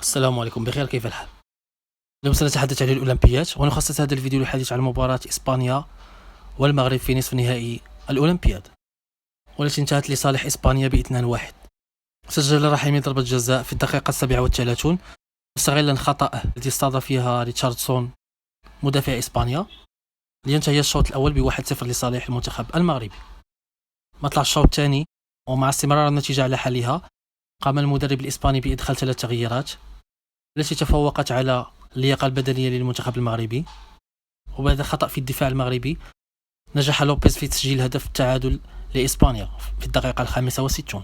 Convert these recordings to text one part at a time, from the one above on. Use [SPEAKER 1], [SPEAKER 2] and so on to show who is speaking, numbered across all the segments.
[SPEAKER 1] السلام عليكم، بخير، كيف الحال؟ اليوم سنتحدث عن الأولمبياد، ونخصص هذا الفيديو للحديث عن مباراة إسبانيا والمغرب في نصف نهائي الأولمبياد، والتي انتهت لصالح إسبانيا ب2-1. سجل رحيمي ضربة جزاء في الدقيقة 37 مستغلا خطأ الذي اصطاد فيها ريتشاردسون مدافع إسبانيا، لينتهي الشوط الأول ب1-0 لصالح المنتخب المغربي. مطلع الشوط الثاني ومع استمرار النتيجة على حالها، قام المدرب الإسباني بإدخال 3 تغييرات التي تفوقت على اللياقة البدنية للمنتخب المغربي. وبعد خطأ في الدفاع المغربي، نجح لوبيز في تسجيل هدف التعادل لإسبانيا في الدقيقة 65،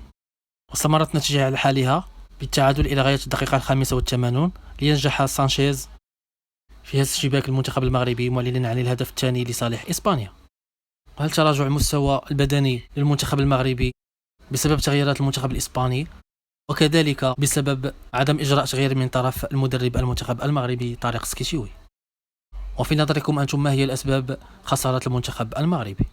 [SPEAKER 1] واستمرت النتيجة على حالها بالتعادل إلى غاية الدقيقة 85، لينجح سانشيز في هز شباك المنتخب المغربي معلنا عن الهدف الثاني لصالح إسبانيا. هل تراجع المستوى البدني للمنتخب المغربي بسبب تغييرات المنتخب الإسباني، وكذلك بسبب عدم إجراء تغيير من طرف المدرب المنتخب المغربي طارق سكيشيوي؟ وفي نظركم أنتم، ما هي الأسباب خسارة المنتخب المغربي؟